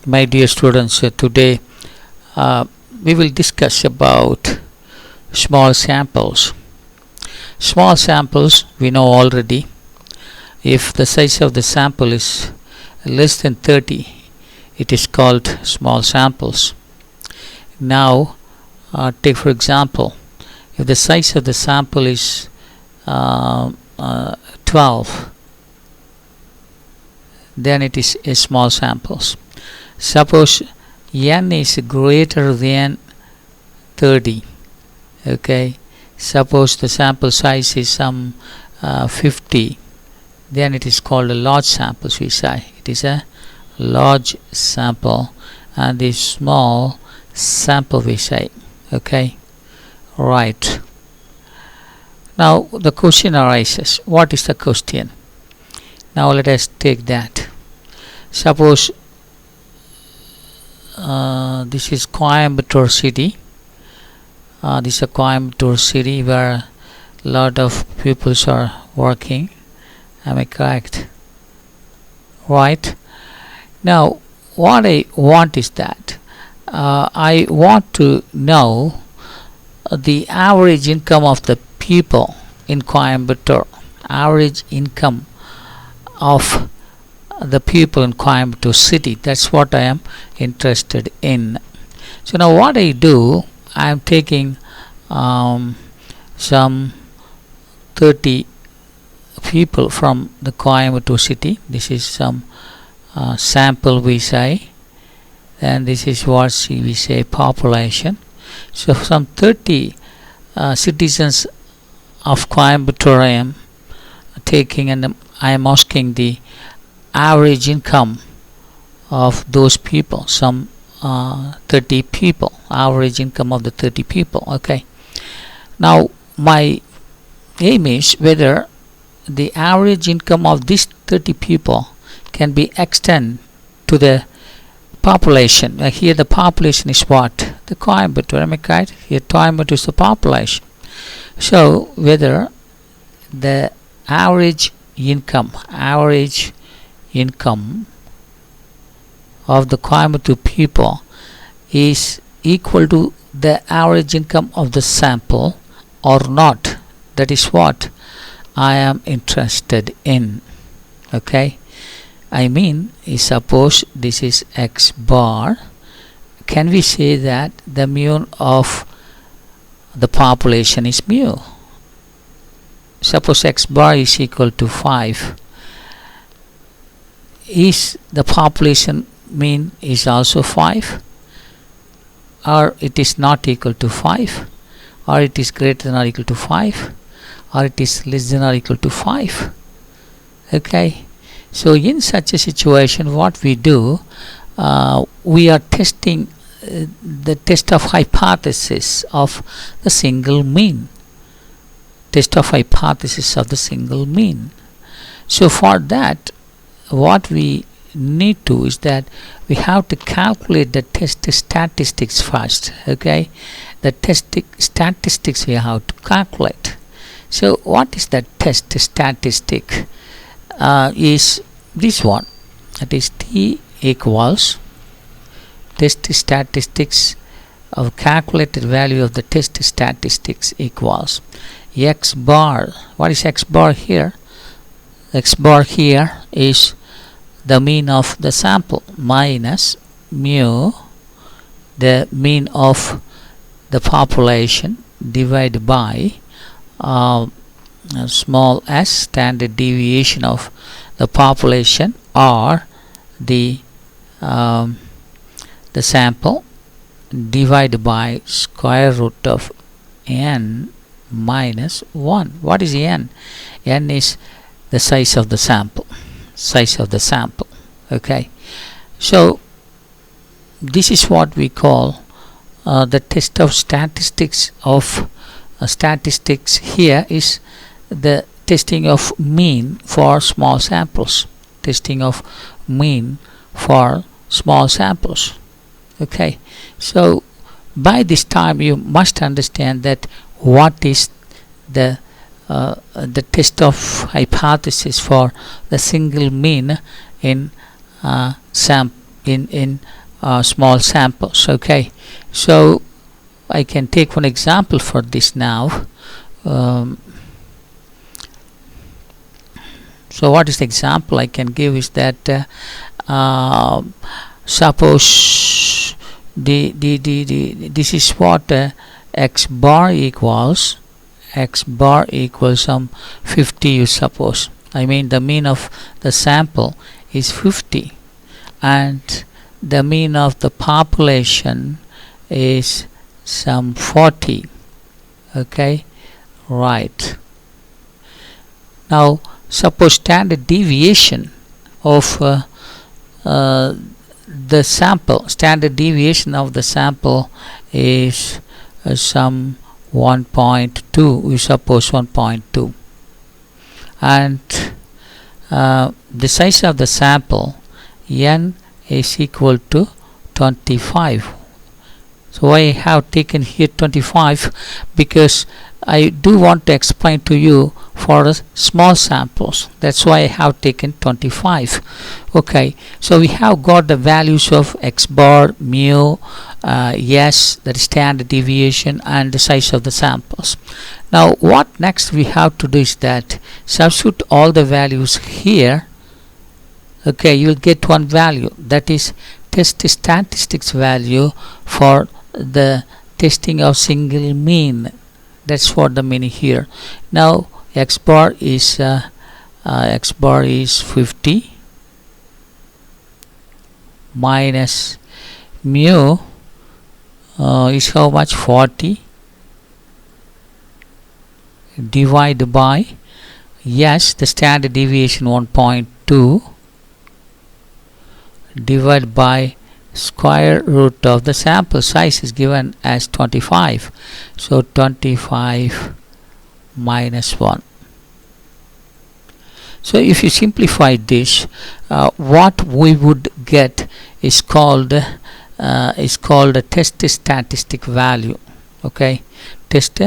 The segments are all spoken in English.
My dear students, today uh, we will discuss about small samples. Small samples we know already. If the size of the sample is less than 30, it is called small samples. Now, take for example, if the size of the sample is 12, then it is a small samples. Suppose n is greater than 30. Okay, suppose the sample size is some 50, then it is called a large samples. We say it is a large sample, and the small sample we say. Okay, right. Now the question arises, what is the question? Now let us take that. Suppose this is Coimbatore city. This is a Coimbatore city where a lot of people are working. Am I correct? Right. Now what I want is that I want to know the average income of the people in Coimbatore. Average income of the people in Coimbatore city. That's what I am interested in. So now what I do, I am taking some 30 people from the Coimbatore city. This is some sample we say, and this is what we say population. So some 30 citizens of Coimbatore I am taking, and I am asking the average income of those people, some 30 people, average income of the 30 people. Okay, now my aim is whether the average income of these 30 people can be extended to the population. Here the population is what? The Coimbatore, am I right? Here Coimbatore is the population. So whether the average income of the Coimbatore people is equal to the average income of the sample or not. That is what I am interested in. Okay, I mean, suppose this is x bar, can we say that the mu of the population is mu? Suppose x bar is equal to 5. Is the population mean is also 5, or it is not equal to 5, or it is greater than or equal to 5, or it is less than or equal to 5? Okay, so in such a situation what we do, we are testing the test of hypothesis of the single mean. Test of hypothesis of the single mean. So for that, what we need to is that we have to calculate the test statistics first. Okay, the test statistics we have to calculate. So what is the test statistic? Is this one, that is T equals test statistics of calculated value of the test statistics equals x bar. What is x bar here? X bar here is the mean of the sample minus mu, the mean of the population, divided by small s, standard deviation of the population, or the sample, divided by square root of n minus 1. What is n? N is the size of the sample. Okay, so this is what we call the test of statistics of statistics. Here is the testing of mean for small samples. Testing of mean for small samples. Okay, so by this time you must understand that what is the test of hypothesis for the single mean in in small samples. Okay, so I can take one example for this now. So what is the example I can give is that suppose this is what x bar equals some 50, you suppose. I mean the mean of the sample is 50 and the mean of the population is some 40. Okay, right. Now suppose standard deviation of the sample is some 1.2, we suppose 1.2, and the size of the sample n is equal to 25. So I have taken here 25 because I do want to explain to you for small samples. That's why I have taken 25. Okay, so we have got the values of x bar, mu, s, that is standard deviation, and the size of the samples. Now what next we have to do is that substitute all the values here. Okay, you will get one value, that is test statistics value for the testing of single mean. That's what the meaning here. Now x bar is 50 minus mu is how much? 40 divided by yes, the standard deviation 1.2 divided by square root of the sample size is given as 25. So 25 minus 1. So if you simplify this, what we would get is called a test statistic value. Okay, test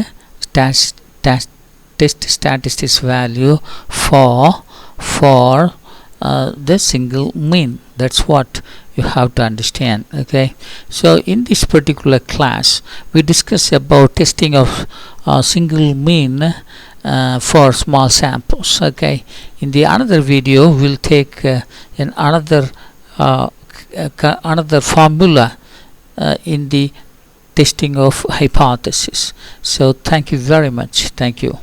statistics value for the single mean. That's what you have to understand. Okay, so in this particular class we discuss about testing of single mean for small samples. Okay, in the another video we'll take another formula in the testing of hypothesis. So thank you very much. Thank you.